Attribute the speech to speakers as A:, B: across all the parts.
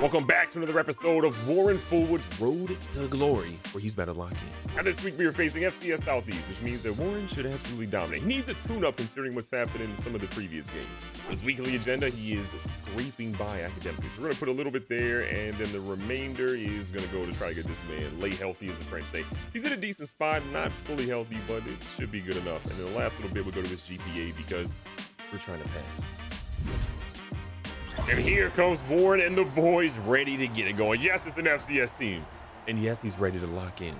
A: Welcome back to another episode of Warren Fullwood's Road to Glory, where he's better lock in. And this week we are facing FCS Southeast, which means that Warren should absolutely dominate. He needs a tune-up considering what's happened in some of the previous games. His weekly agenda, he is scraping by academically. So we're going to put a little bit there, and then the remainder is going to go to try to get this man lay healthy, as the French say. He's in a decent spot, not fully healthy, but it should be good enough. And then the last little bit, we'll go to his GPA because we're trying to pass. And here comes Warren and the boys ready to get it going. Yes, it's an FCS team. And yes, he's ready to lock in.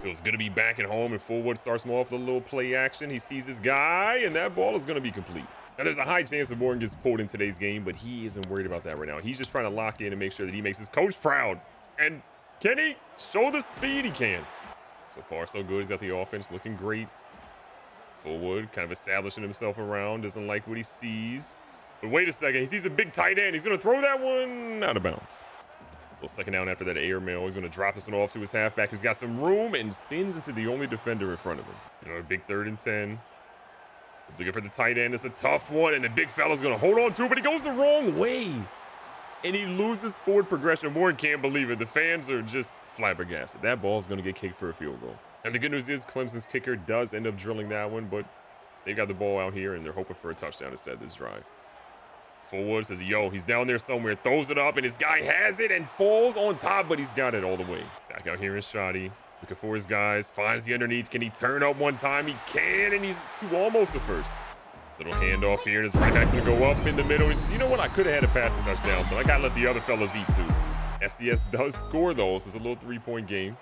A: Feels good to be back at home, and Fullwood starts him off with a little play action. He sees his guy, and that ball is going to be complete. Now, there's a high chance that Warren gets pulled in today's game, but he isn't worried about that right now. He's just trying to lock in and make sure that he makes his coach proud. And can he show the speed he can? So far, so good. He's got the offense looking great. Fullwood kind of establishing himself around, doesn't like what he sees. But wait a second, he sees a big tight end. He's going to throw that one out of bounds. Well, second down after that air mail. He's going to drop this one off to his halfback, who's got some room and spins into the only defender in front of him. You know, a big 3rd and 10. He's looking for the tight end. It's a tough one, and the big fella's going to hold on to it, but he goes the wrong way. And he loses forward progression. Warren can't believe it. The fans are just flabbergasted. That ball's going to get kicked for a field goal. And the good news is Clemson's kicker does end up drilling that one, but they've got the ball out here, and they're hoping for a touchdown instead of this drive. Fullwood says, yo, he's down there somewhere, throws it up, and his guy has it and falls on top, but he's got it all the way. Back out here in Shoddy, looking for his guys, finds the underneath. Can he turn up one time? He can, and he's to almost the first. Little handoff here, and his right back's gonna go up in the middle. He says, you know what, I could have had a passing touchdown, but I gotta let the other fellas eat too. FCS does score though, so it's a little 3-point game.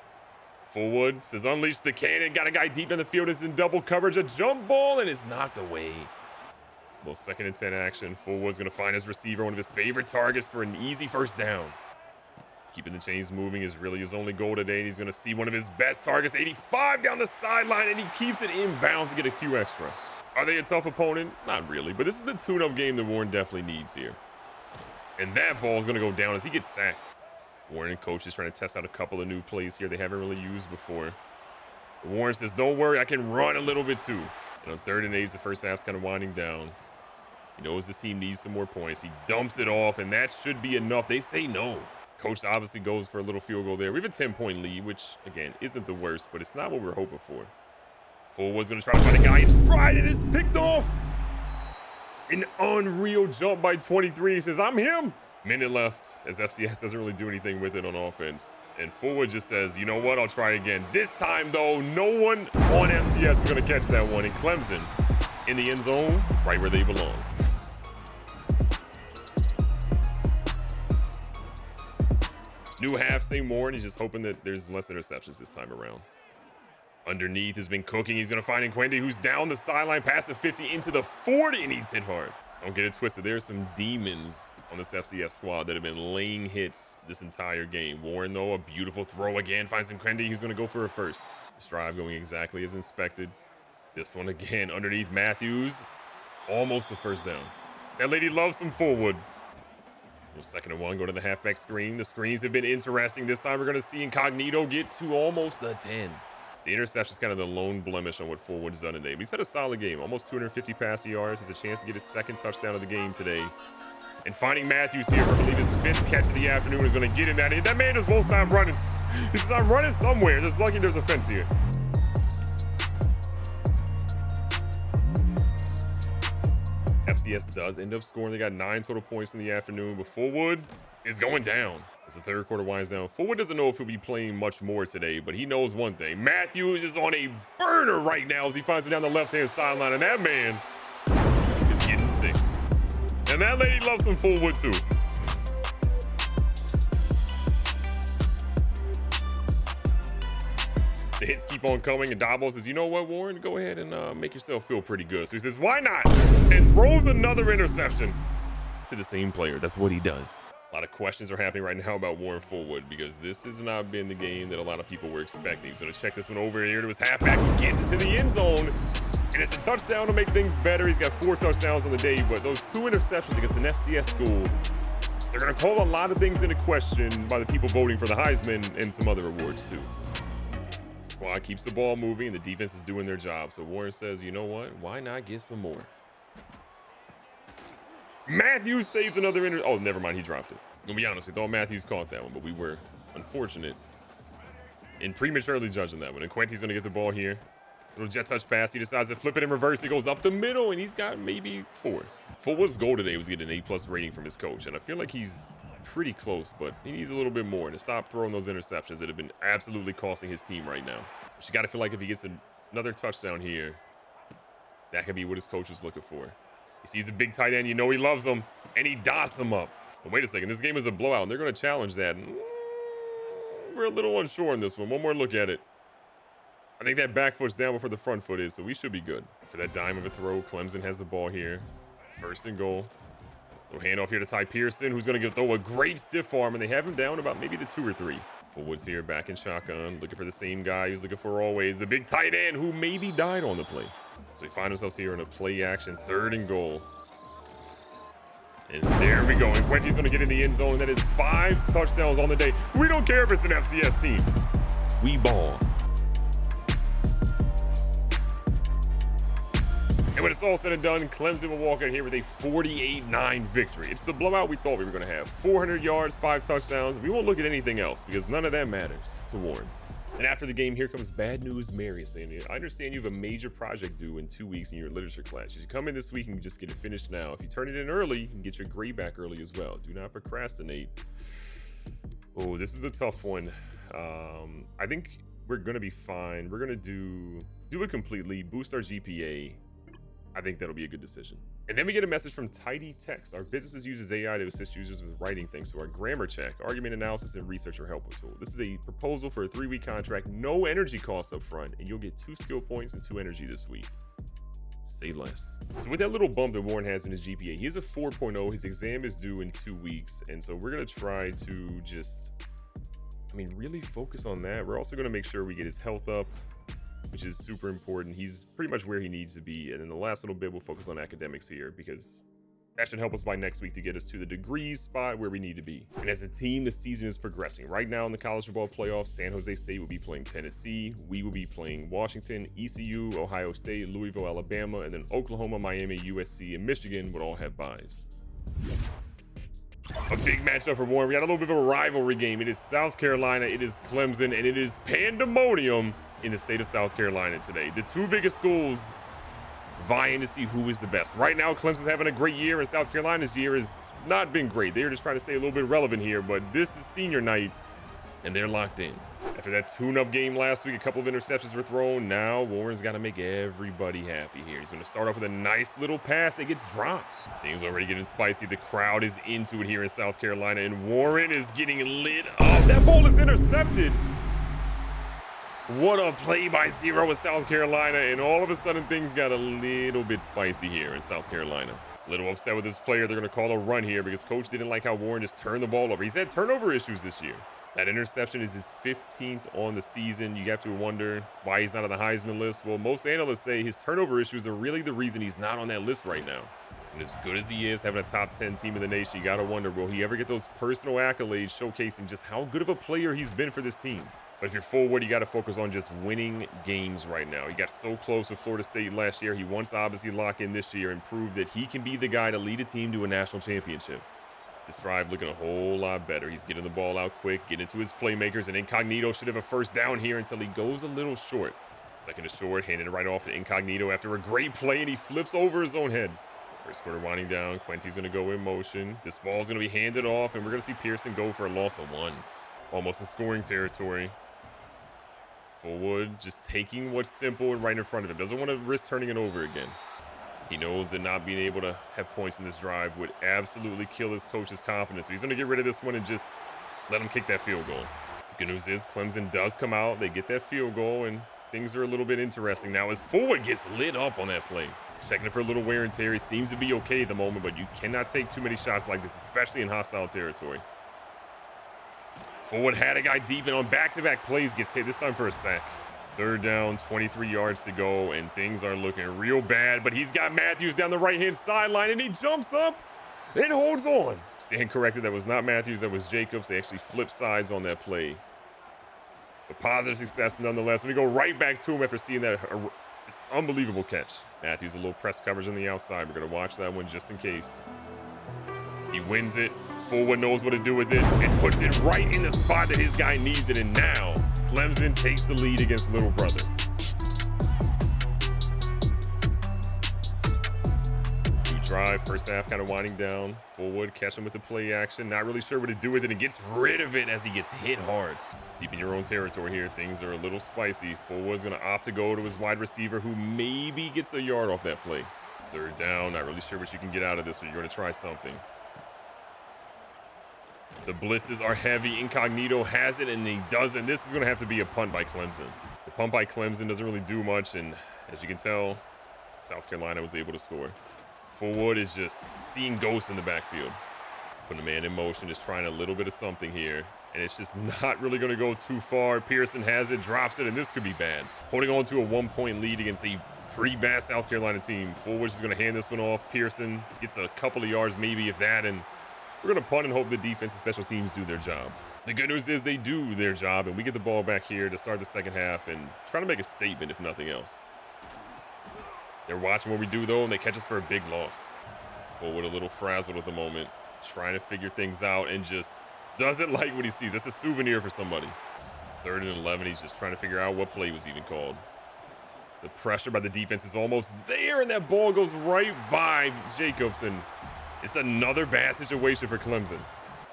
A: Fullwood says, unleash the cannon, got a guy deep in the field, is in double coverage, a jump ball, and it's knocked away. Little 2nd and 10 action. Fullwood's going to find his receiver, one of his favorite targets, for an easy first down. Keeping the chains moving is really his only goal today, and he's going to see one of his best targets, 85 down the sideline, and he keeps it in bounds to get a few extra. Are they a tough opponent? Not really, but this is the tune-up game that Warren definitely needs here. And that ball is going to go down as he gets sacked. Warren and coach is trying to test out a couple of new plays here they haven't really used before. But Warren says, don't worry, I can run a little bit too. And on 3rd and 8, the first half's kind of winding down. He knows this team needs some more points. He dumps it off, and that should be enough. They say no. Coach obviously goes for a little field goal there. We have a 10-point lead, which, again, isn't the worst, but it's not what we're hoping for. Fullwood's going to try to find a guy in stride, and it's picked off. An unreal jump by 23. He says, I'm him. Minute left, as FCS doesn't really do anything with it on offense. And Fullwood just says, you know what, I'll try again. This time, though, no one on FCS is going to catch that one. And Clemson in the end zone, right where they belong. New half, same Warren. He's just hoping that there's less interceptions this time around. Underneath has been cooking. He's going to find Nquendi, who's down the sideline past the 50 into the 40, and he's hit hard. Don't get it twisted. There's some demons on this FCS squad that have been laying hits this entire game. Warren, though, a beautiful throw again. Finds Nquendi, who's going to go for a first. This drive going exactly as inspected. This one again underneath Matthews. Almost the first down. That lady loves some Fullwood. 2nd and 1, go to the halfback screen. The screens have been interesting. This time we're going to see Incognito get to almost a 10. The interception is kind of the lone blemish on what Fullwood's done today. But he's had a solid game. Almost 250 passing yards. Has a chance to get his 2nd touchdown of the game today. And finding Matthews here for, I believe, his 5th catch of the afternoon is going to get him that. That man just won't stop running. He says, I'm running somewhere. Just lucky there's a fence here. FCS does end up scoring. They got 9 total points in the afternoon, but Fullwood is going down as the 3rd quarter winds down. Fullwood doesn't know if he'll be playing much more today, but he knows one thing. Matthews is on a burner right now as he finds him down the left-hand sideline, and that man is getting 6. And that lady loves some Fullwood too. The hits keep on coming, and Dabo says, you know what, Warren? Go ahead and make yourself feel pretty good. So he says, why not? And throws another interception to the same player. That's what he does. A lot of questions are happening right now about Warren Fullwood because this has not been the game that a lot of people were expecting. He's going to check this one over here to his halfback, who gets it to the end zone. And it's a touchdown to make things better. He's got 4 touchdowns on the day, but those 2 interceptions against an FCS school, they're going to call a lot of things into question by the people voting for the Heisman and some other awards too. Squad keeps the ball moving, and the defense is doing their job. So Warren says, you know what? Why not get some more? Matthews saves another oh, never mind. He dropped it. Gonna be honest, we thought Matthews caught that one, but we were unfortunate in prematurely judging that one. And Quenty's gonna get the ball here. Little jet touch pass. He decides to flip it in reverse. He goes up the middle, and he's got maybe 4. Fullwood's goal today was getting an A+ rating from his coach, and I feel like he's pretty close, but he needs a little bit more to stop throwing those interceptions that have been absolutely costing his team right now. So you got to feel like if he gets another touchdown here, that could be what his coach was looking for. He sees the big tight end. You know he loves him, and he dots him up. But wait a second. This game is a blowout, and they're going to challenge that. We're a little unsure on this one. One more look at it. I think that back foot's down before the front foot is, so we should be good. For that dime of a throw, Clemson has the ball here. 1st and goal. Little handoff here to Ty Pearson, who's going to throw a great stiff arm, and they have him down about maybe the 2 or 3. Fullwood's here, back in shotgun, looking for the same guy he's looking for always, the big tight end who maybe died on the play. So we find ourselves here in a play action, 3rd and goal. And there we go, and Quenty's going to get in the end zone. That is 5 touchdowns on the day. We don't care if it's an FCS team. We ball. And when it's all said and done, Clemson will walk out here with a 48-9 victory. It's the blowout we thought we were going to have. 400 yards, 5 touchdowns. We won't look at anything else because none of that matters to Warren. And after the game, here comes bad news Mary saying, I understand you have a major project due in 2 weeks in your literature class. You should come in this week and just get it finished now. If you turn it in early, you can get your grade back early as well. Do not procrastinate. Oh, this is a tough one. I think we're going to be fine. We're going to do it completely, boost our GPA. I think that'll be a good decision. And then we get a message from Tidy Text. Our business uses AI to assist users with writing things to our grammar check, argument analysis, and researcher helper tool. This is a proposal for a 3-week contract, no energy costs up front, and you'll get 2 skill points and 2 energy this week. Say less. So with that little bump that Warren has in his GPA, he has a 4.0. His exam is due in 2 weeks, and so we're gonna try to just, really focus on that. We're also gonna make sure we get his health up, which is super important. He's pretty much where he needs to be. And in the last little bit, we'll focus on academics here because that should help us by next week to get us to the degrees spot where we need to be. And as a team, the season is progressing. Right now in the college football playoffs, San Jose State will be playing Tennessee. We will be playing Washington, ECU, Ohio State, Louisville, Alabama, and then Oklahoma, Miami, USC, and Michigan would all have byes. A big matchup for Warren. We got a little bit of a rivalry game. It is South Carolina, it is Clemson, and it is pandemonium in the state of South Carolina today. The 2 biggest schools vying to see who is the best. Right now, Clemson's having a great year, and South Carolina's year has not been great. They're just trying to stay a little bit relevant here, but this is senior night, and they're locked in. After that tune-up game last week, a couple of interceptions were thrown. Now Warren's got to make everybody happy here. He's going to start off with a nice little pass that gets dropped. Things already getting spicy. The crowd is into it here in South Carolina, and Warren is getting lit up. That ball is intercepted. What a play by Zero in South Carolina, and all of a sudden things got a little bit spicy here in South Carolina. A little upset with this player. They're going to call a run here because coach didn't like how Warren just turned the ball over. He's had turnover issues this year. That interception is his 15th on the season. You have to wonder why he's not on the Heisman list. Well, most analysts say his turnover issues are really the reason he's not on that list right now. And as good as he is, having a top 10 team in the nation, you got to wonder, will he ever get those personal accolades showcasing just how good of a player he's been for this team? But if you're Fullwood, you got to focus on just winning games right now. He got so close with Florida State last year. He wants to obviously lock in this year and prove that he can be the guy to lead a team to a national championship. This drive looking a whole lot better. He's getting the ball out quick, getting to his playmakers, and Incognito should have a first down here until he goes a little short. Second to short, handing it right off to Incognito after a great play, and he flips over his own head. First quarter winding down. Quenty's going to go in motion. This ball's going to be handed off, and we're going to see Pearson go for a loss of 1. Almost in scoring territory. Fullwood just taking what's simple and right in front of him. Doesn't want to risk turning it over again. He knows that not being able to have points in this drive would absolutely kill his coach's confidence. So he's going to get rid of this one and just let him kick that field goal. The good news is Clemson does come out. They get that field goal, and things are a little bit interesting now as Fullwood gets lit up on that play. Checking it for a little wear and tear. He seems to be okay at the moment, but you cannot take too many shots like this, especially in hostile territory. Fullwood had a guy deep, and on back-to-back plays gets hit, this time for a sack. Third down, 23 yards to go, and things are looking real bad, but he's got Matthews down the right-hand sideline, and he jumps up and holds on. Stand corrected, that was not Matthews, that was Jacobs. They actually flipped sides on that play. But positive success nonetheless. We go right back to him after seeing that it's unbelievable catch. Matthews, a little press coverage on the outside. We're going to watch that one just in case. He wins it. Fullwood knows what to do with it and puts it right in the spot that his guy needs it. And now Clemson takes the lead against Little Brother. Drive, first half kind of winding down. Fullwood catch him with the play action. Not really sure what to do with it and gets rid of it as he gets hit hard. Deep in your own territory here, things are a little spicy. Fullwood's going to opt to go to his wide receiver who maybe gets a yard off that play. Third down, not really sure what you can get out of this, but you're going to try something. The blitzes are heavy. Incognito has it and he doesn't. This is going to have to be a punt by Clemson. The punt by Clemson doesn't really do much, and as you can tell, South Carolina was able to score. Fullwood is just seeing ghosts in the backfield. Putting a man in motion, just trying a little bit of something here. And it's just not really going to go too far. Pearson has it, drops it, and this could be bad. Holding on to a 1-point lead against a pretty bad South Carolina team. Fullwood is going to hand this one off. Pearson gets a couple of yards, maybe if that, and we're going to punt and hope the defense and special teams do their job. The good news is they do their job, and we get the ball back here to start the second half and try to make a statement, if nothing else. They're watching what we do, though, and they catch us for a big loss. Fullwood a little frazzled at the moment, trying to figure things out and just doesn't like what he sees. That's a souvenir for somebody. 3rd and 11, he's just trying to figure out what play was even called. The pressure by the defense is almost there, and that ball goes right by Jacobs, and it's another bad situation for Clemson.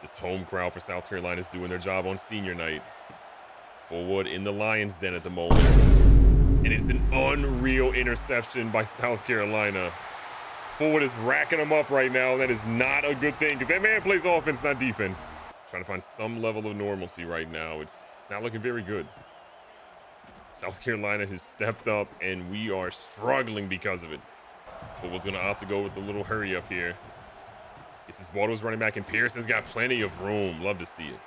A: This home crowd for South Carolina is doing their job on senior night. Fullwood in the Lions' den at the moment. And it's an unreal interception by South Carolina. Fullwood is racking them up right now. That is not a good thing because that man plays offense, not defense. Trying to find some level of normalcy right now. It's not looking very good. South Carolina has stepped up, and we are struggling because of it. Fullwood's going to opt to go with a little hurry up here. Gets his ball to his running back, and Pearson's got plenty of room. Love to see it.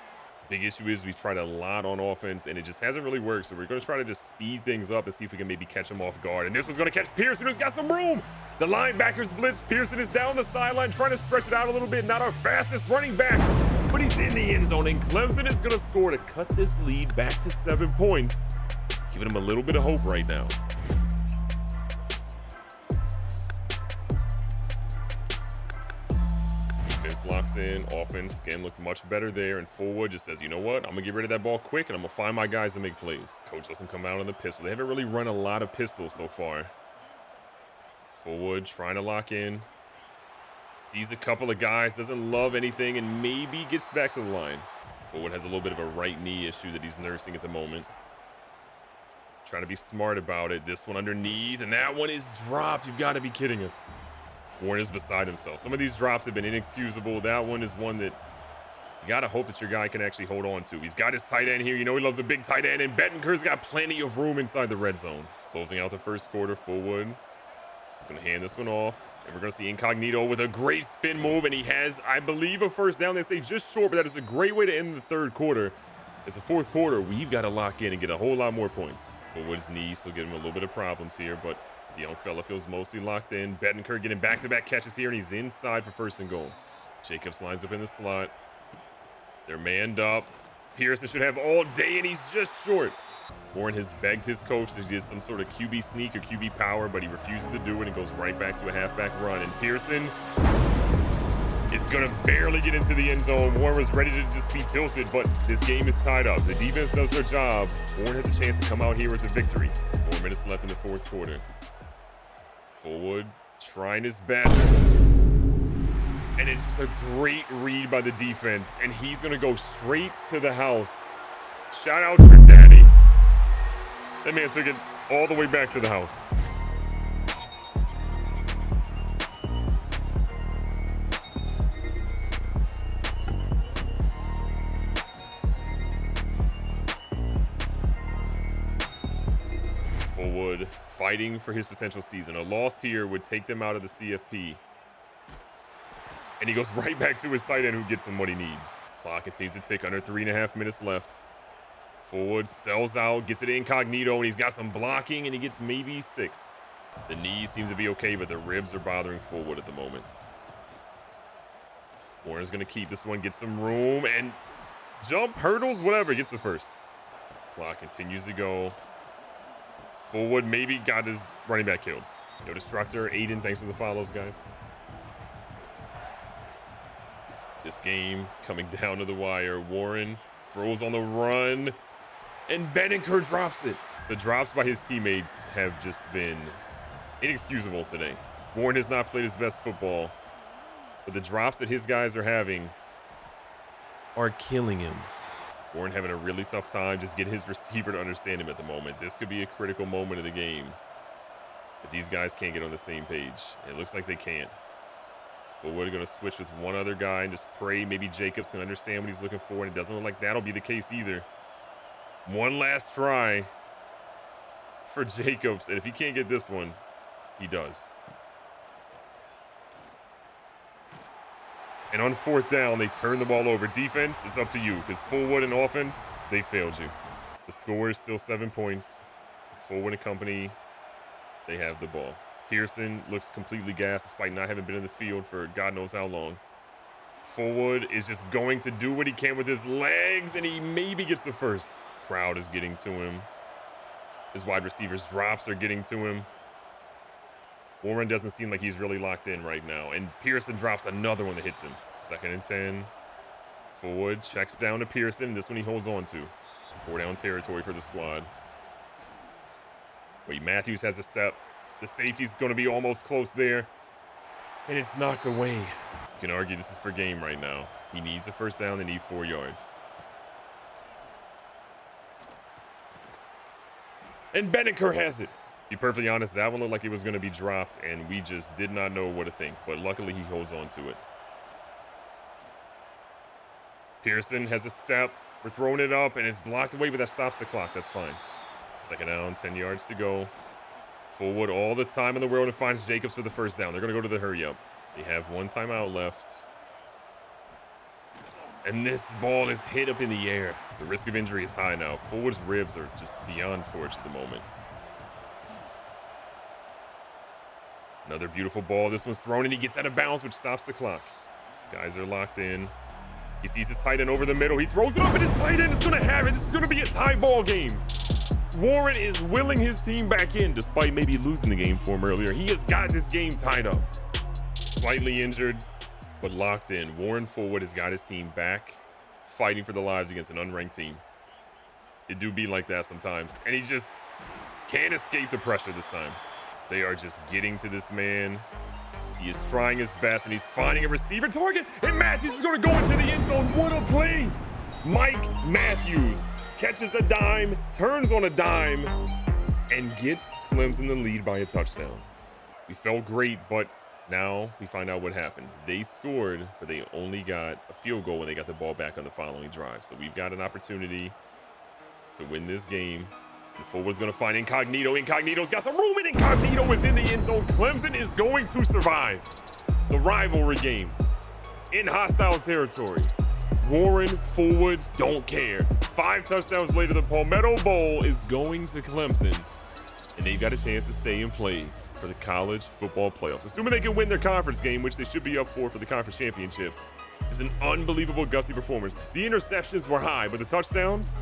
A: Big issue is we've tried a lot on offense, and it just hasn't really worked. So we're going to try to just speed things up and see if we can maybe catch him off guard. And this one's going to catch Pearson, who's got some room. The linebackers blitz. Pearson is down the sideline, trying to stretch it out a little bit. Not our fastest running back, but he's in the end zone. And Clemson is going to score to cut this lead back to 7 points, giving him a little bit of hope right now. Defense locks in. Offense can look much better there. And Fullwood just says, you know what? I'm going to get rid of that ball quick, and I'm going to find my guys to make plays. Coach lets them come out on the pistol. They haven't really run a lot of pistols so far. Fullwood trying to lock in. Sees a couple of guys. Doesn't love anything, and maybe gets back to the line. Fullwood has a little bit of a right knee issue that he's nursing at the moment. Trying to be smart about it. This one underneath, and that one is dropped. You've got to be kidding us. Warren is beside himself. Some of these drops have been inexcusable. That one is one that you got to hope that your guy can actually hold on to. He's got his tight end here. You know he loves a big tight end, and Bettenker's got plenty of room inside the red zone. Closing out the first quarter, Fullwood is going to hand this one off. And we're going to see Incognito with a great spin move, and he has, I believe, a first down. They say just short, but that is a great way to end the third quarter. It's the fourth quarter. We've got to lock in and get a whole lot more points. Fullwood's knees still giving him a little bit of problems here, but the young fella feels mostly locked in. Bettenker getting back-to-back catches here, and he's inside for 1st and goal. Jacobs lines up in the slot. They're manned up. Pearson should have all day, and he's just short. Warren has begged his coach to do some sort of QB sneak or QB power, but he refuses to do it and goes right back to a halfback run. And Pearson is going to barely get into the end zone. Warren was ready to just be tilted, but this game is tied up. The defense does their job. Warren has a chance to come out here with the victory. 4 minutes left in the fourth quarter. Fullwood trying his best. And it's just a great read by the defense. And he's going to go straight to the house. Shout out to Daddy. That man took it all the way back to the house. Fullwood fighting for his potential season. A loss here would take them out of the CFP. And he goes right back to his tight end who gets him what he needs. Clock continues to tick, under 3.5 minutes left. Fullwood sells out, gets it Incognito, and he's got some blocking, and he gets maybe 6. The knee seems to be okay, but the ribs are bothering Fullwood at the moment. Warren's going to keep this one, get some room, and jump, hurdles, whatever, gets the first. Clock continues to go. Fullwood maybe got his running back killed. No Destructor, Aiden, thanks for the follows, guys. This game coming down to the wire. Warren throws on the run, and Benninger drops it. The drops by his teammates have just been inexcusable today. Warren has not played his best football, but the drops that his guys are having are killing him. Warren having a really tough time just getting his receiver to understand him at the moment. This could be a critical moment of the game, but these guys can't get on the same page. It looks like they can't. Fullwood going to switch with one other guy and just pray maybe Jacobs can understand what he's looking for, and it doesn't look like that'll be the case either. One last try for Jacobs, and if he can't get this one, he does. And on 4th down, they turn the ball over. Defense, it's up to you, because Fullwood and offense, they failed you. The score is still 7 points. Fullwood and company, they have the ball. Pearson looks completely gassed despite not having been in the field for God knows how long. Fullwood is just going to do what he can with his legs, and he maybe gets the first. Crowd is getting to him. His wide receivers' drops are getting to him. Warren doesn't seem like he's really locked in right now, and Pearson drops another one that hits him. 2nd and 10. Fullwood checks down to Pearson. This one he holds on to. 4-down territory for the squad. Wait, Matthews has a step. The safety's going to be almost close there, and it's knocked away. You can argue this is for game right now. He needs a first down. They need 4 yards. And Benninger has it. To be perfectly honest, that one looked like it was going to be dropped, and we just did not know what to think, but luckily he holds on to it. Pearson has a step. We're throwing it up, and it's blocked away, but that stops the clock. That's fine. 2nd down, 10 yards to go. Fullwood all the time in the world and finds Jacobs for the first down. They're going to go to the hurry-up. They have 1 timeout left. And this ball is hit up in the air. The risk of injury is high now. Fullwood's ribs are just beyond torch at the moment. Another beautiful ball. This one's thrown, and he gets out of bounds, which stops the clock. Guys are locked in. He sees his tight end over the middle. He throws it up, and his tight end is going to have it. This is going to be a tie ball game. Warren is willing his team back in, despite maybe losing the game for him earlier. He has got this game tied up. Slightly injured, but locked in. Warren Fullwood has got his team back, fighting for the lives against an unranked team. It do be like that sometimes. And he just can't escape the pressure this time. They are just getting to this man. He is trying his best, and he's finding a receiver target, and Matthews is going to go into the end zone. What a play! Mike Matthews catches a dime, turns on a dime, and gets Clemson the lead by a touchdown. We felt great, but now we find out what happened. They scored, but they only got a field goal when they got the ball back on the following drive. So we've got an opportunity to win this game. And Fullwood's going to find Incognito. Incognito's got some room, and Incognito is in the end zone. Clemson is going to survive the rivalry game in hostile territory. Warren Fullwood don't care. 5 touchdowns later, the Palmetto Bowl is going to Clemson, and they've got a chance to stay and play for the college football playoffs. Assuming they can win their conference game, which they should be up for the conference championship. Just an unbelievable gutsy performance. The interceptions were high, but the touchdowns,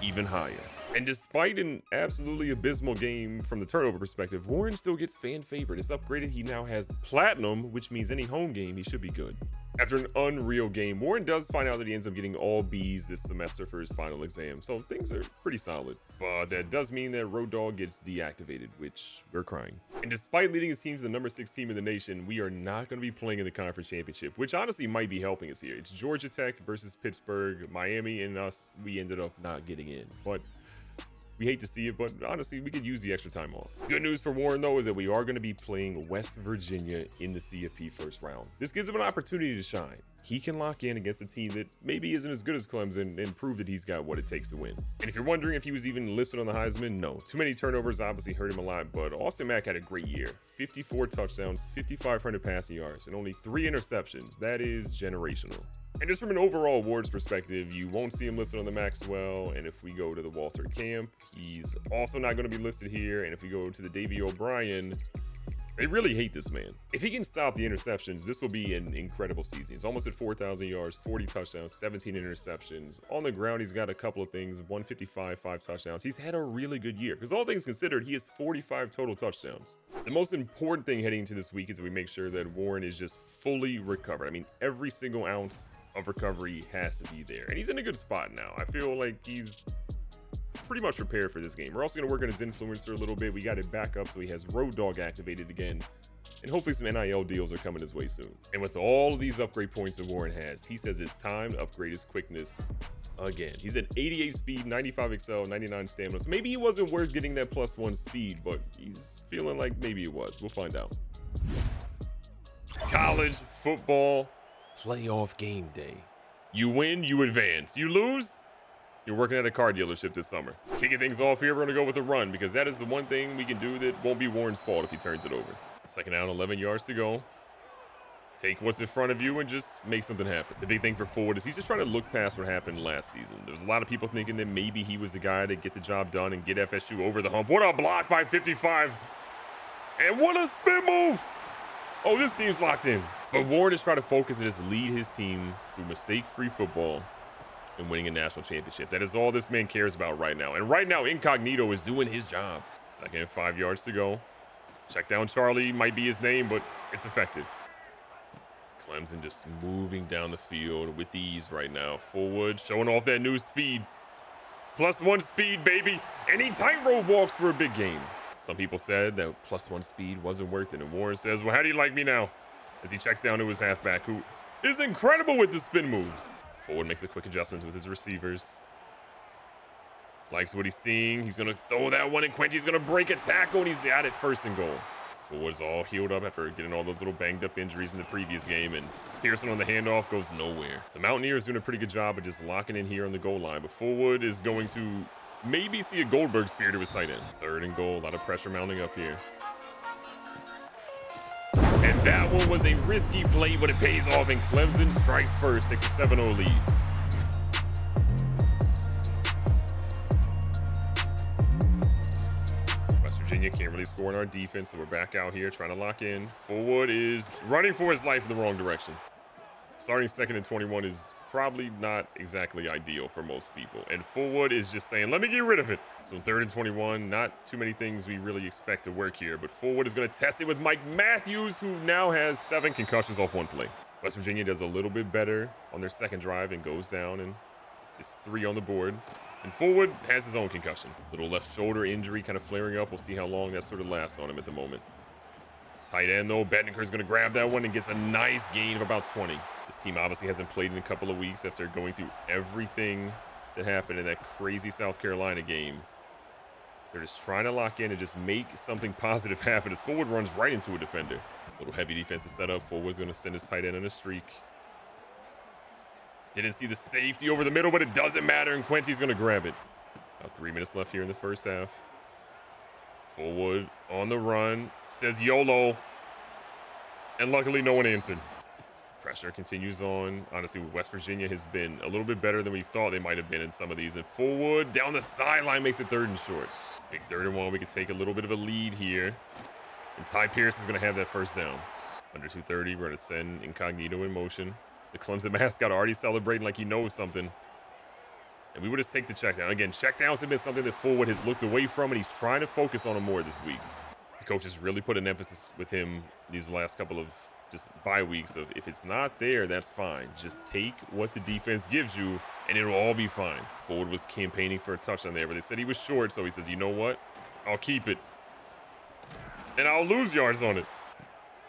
A: even higher. And despite an absolutely abysmal game from the turnover perspective, Warren still gets fan favorite. It's upgraded. He now has platinum, which means any home game, he should be good. After an unreal game, Warren does find out that he ends up getting all B's this semester for his final exam, so things are pretty solid. But that does mean that Road Dogg gets deactivated, which we're crying. And despite leading his team to the number 6 team in the nation, we are not going to be playing in the conference championship, which honestly might be helping us here. It's Georgia Tech versus Pittsburgh. Miami and us, we ended up not getting in. But we hate to see it, but honestly, we could use the extra time off. Good news for Warren, though, is that we are going to be playing West Virginia in the CFP first round. This gives him an opportunity to shine. He can lock in against a team that maybe isn't as good as Clemson and prove that he's got what it takes to win. And if you're wondering if he was even listed on the Heisman, no. Too many turnovers obviously hurt him a lot, but Austin Mack had a great year. 54 touchdowns, 5,500 passing yards, and only 3 interceptions. That is generational. And just from an overall awards perspective, you won't see him listed on the Maxwell. And if we go to the Walter Camp, he's also not going to be listed here. And if we go to the Davey O'Brien, They really hate this man. If he can stop the interceptions, this will be an incredible season. He's almost at 4,000 yards, 40 touchdowns, 17 interceptions. On the ground, he's got a couple of things, 155, 5 touchdowns. He's had a really good year because all things considered, he has 45 total touchdowns. The most important thing heading into this week is that we make sure that Warren is just fully recovered. I mean, every single ounce of recovery has to be there. And he's in a good spot now. I feel like he's pretty much prepared for this game. We're also going to work on his influencer a little bit. We got it back up so he has Road Dog activated again. And hopefully some NIL deals are coming his way soon. And with all of these upgrade points that Warren has, he says it's time to upgrade his quickness again. He's at 88 speed, 95 excel, 99 stamina. So maybe he wasn't worth getting that +1 speed, but he's feeling like maybe it was. We'll find out. College football playoff game day. You win, you advance. You lose, you're working at a car dealership this summer. Kicking things off here, we're going to go with a run because that is the one thing we can do that won't be Warren's fault if he turns it over. Second down, 11 yards to go. Take what's in front of you and just make something happen. The big thing for Fullwood is he's just trying to look past what happened last season. There was a lot of people thinking that maybe he was the guy to get the job done and get FSU over the hump. What a block by 55. And what a spin move. Oh, this team's locked in. But Warren is trying to focus and just lead his team through mistake-free football and winning a national championship. That is all this man cares about right now. And right now, Incognito is doing his job. Second and 5 yards to go. Check down Charlie might be his name, but it's effective. Clemson just moving down the field with ease right now. Fullwood showing off that new speed. +1 speed, baby. And he tightrope walks for a big game. Some people said that +1 speed wasn't worth it. And Warren says, well, how do you like me now? As he checks down to his halfback, who is incredible with the spin moves. Fullwood makes a quick adjustments with his receivers. Likes what he's seeing. He's going to throw that one, and Quenty's going to break a tackle, and he's at it 1st and goal. Fullwood's all healed up after getting all those little banged up injuries in the previous game, and Pearson on the handoff goes nowhere. The Mountaineers doing a pretty good job of just locking in here on the goal line, but Fullwood is going to maybe see a Goldberg spear to his tight end. 3rd and goal, a lot of pressure mounting up here. And that one was a risky play, but it pays off, and Clemson strikes first, takes a 7-0 lead. Virginia can't really score in our defense, so we're back out here trying to lock in. Fullwood is running for his life in the wrong direction. Starting 2nd and 21 is probably not exactly ideal for most people. And Fullwood is just saying, let me get rid of it. So 3rd and 21, not too many things we really expect to work here, but Fullwood is going to test it with Mike Matthews, who now has 7 concussions off 1 play. West Virginia does a little bit better on their 2nd drive and goes down, and it's 3 on the board. And Fullwood has his own concussion. Little left shoulder injury kind of flaring up. We'll see how long that sort of lasts on him at the moment. Tight end, though. Bettinger's going to grab that one and gets a nice gain of about 20. This team obviously hasn't played in a couple of weeks after going through everything that happened in that crazy South Carolina game. They're just trying to lock in and just make something positive happen as Fullwood runs right into a defender. A little heavy defensive setup. Fullwood's going to send his tight end on a streak. Didn't see the safety over the middle, but it doesn't matter, and Quenty's going to grab it. About 3 minutes left here in the 1st half. Fullwood on the run, says YOLO, and luckily no one answered. Pressure continues on. Honestly, West Virginia has been a little bit better than we thought they might have been in some of these, and Fullwood down the sideline makes it 3rd and short. Big 3rd and 1, we could take a little bit of a lead here, and Ty Pierce is going to have that 1st down. Under 2:30, we're going to send Incognito in motion. The Clemson mascot already celebrating like he knows something. And we would just take the check down. Again, checkdowns have been something that Fullwood has looked away from, and he's trying to focus on them more this week. The coach has really put an emphasis with him these last couple of just bye weeks of if it's not there, that's fine. Just take what the defense gives you, and it'll all be fine. Fullwood was campaigning for a touchdown there, but they said he was short, so he says, you know what? I'll keep it. And I'll lose yards on it.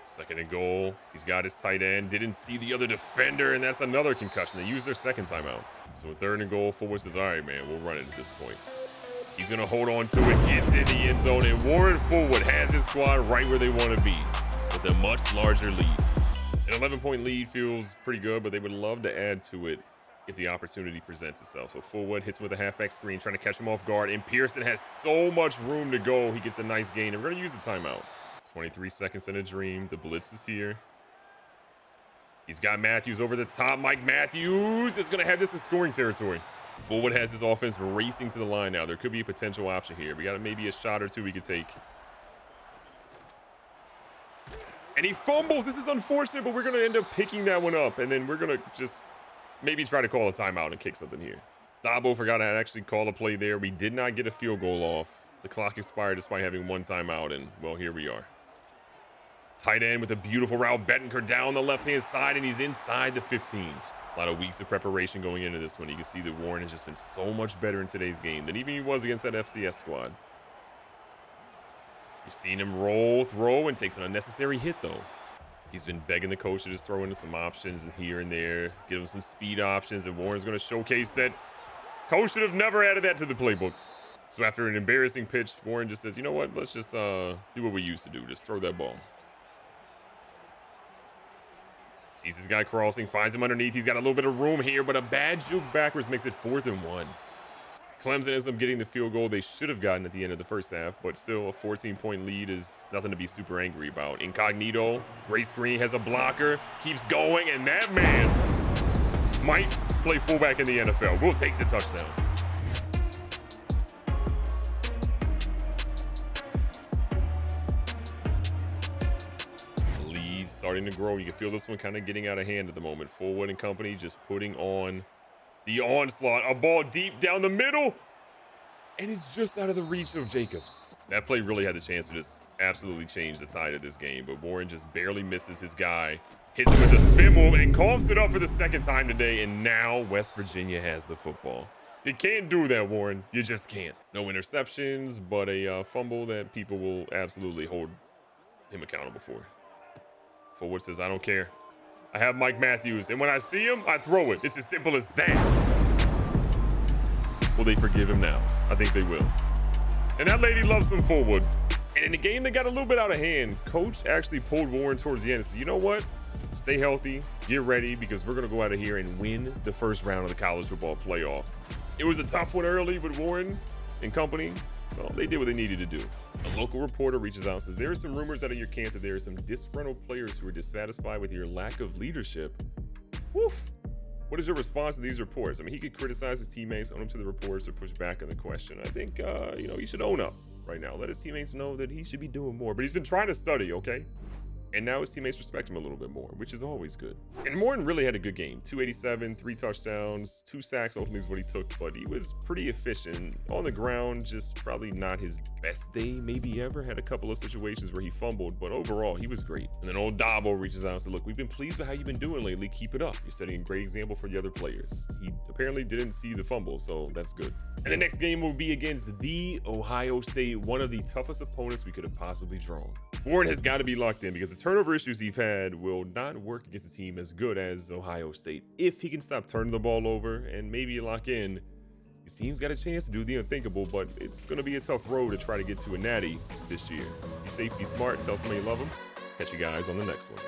A: 2nd and goal. He's got his tight end. Didn't see the other defender, and that's another concussion. They used their 2nd timeout. So 3rd and goal, Fullwood says, all right, man, we'll run it at this point. He's going to hold on to it, gets in the end zone, and Warren Fullwood has his squad right where they want to be with a much larger lead. An 11-point lead feels pretty good, but they would love to add to it if the opportunity presents itself. So Fullwood hits him with a halfback screen, trying to catch him off guard, and Pearson has so much room to go. He gets a nice gain, and we're going to use the timeout. 23 seconds in a dream. The blitz is here. He's got Matthews over the top. Mike Matthews is going to have this in scoring territory. Fullwood has his offense racing to the line now. There could be a potential option here. We got maybe a shot or two we could take. And he fumbles. This is unfortunate, but we're going to end up picking that one up. And then we're going to just maybe try to call a timeout and kick something here. Dabo forgot to actually call a play there. We did not get a field goal off. The clock expired despite having one timeout. And, well, here we are. Tight end with a beautiful route. Bettenker down the left-hand side, and he's inside the 15. A lot of weeks of preparation going into this one. You can see that Warren has just been so much better in today's game than even he was against that FCS squad. You've seen him roll, throw, and takes an unnecessary hit, though. He's been begging the coach to just throw in some options here and there, give him some speed options, and Warren's going to showcase that. Coach should have never added that to the playbook. So after an embarrassing pitch, Warren just says, you know what, let's just do what we used to do, just throw that ball. Sees this guy crossing, finds him underneath. He's got a little bit of room here, but a bad juke backwards makes it 4th and 1. Clemson ends up getting the field goal they should have gotten at the end of the first half, but still a 14-point lead is nothing to be super angry about. Incognito, great screen, has a blocker, keeps going, and that man might play fullback in the NFL. We'll take the touchdown. Lead starting to grow. You can feel this one kind of getting out of hand at the moment. Fullwood and company just putting on the onslaught. A ball deep down the middle, and it's just out of the reach of Jacobs. That play really had the chance to just absolutely change the tide of this game, but Warren just barely misses his guy, hits him with a spin move, and coughs it up for the second time today, and now West Virginia has the football. You can't do that, Warren. You just can't. No interceptions, but a fumble that people will absolutely hold him accountable for. Fullwood says, I don't care. I have Mike Matthews, and when I see him, I throw it. It's as simple as that. Will they forgive him now? I think they will. And that lady loves some Fullwood. And in the game that got a little bit out of hand, Coach actually pulled Warren towards the end and said, you know what? Stay healthy, get ready, because we're going to go out of here and win the first round of the college football playoffs. It was a tough one early, but Warren and company, well, they did what they needed to do. A local reporter reaches out and says, there are some rumors out of your camp that there are some disgruntled players who are dissatisfied with your lack of leadership. Woof. What is your response to these reports? I mean, he could criticize his teammates, own them to the reports, or push back on the question. I think, he should own up right now. Let his teammates know that he should be doing more. But he's been trying to study, okay? And now his teammates respect him a little bit more, which is always good. And Morton really had a good game. 287, 3 touchdowns, 2 sacks ultimately is what he took, but he was pretty efficient. On the ground, just probably not his best day maybe ever. Had a couple of situations where he fumbled, but overall, he was great. And then old Dabo reaches out and says, look, we've been pleased with how you've been doing lately. Keep it up. You're setting a great example for the other players. He apparently didn't see the fumble, so that's good. And the next game will be against the Ohio State, one of the toughest opponents we could have possibly drawn. Warren has got to be locked in because the turnover issues he's had will not work against a team as good as Ohio State. If he can stop turning the ball over and maybe lock in, his team's got a chance to do the unthinkable, but it's going to be a tough road to try to get to a natty this year. Be safe, be smart, tell somebody you love them. Catch you guys on the next one.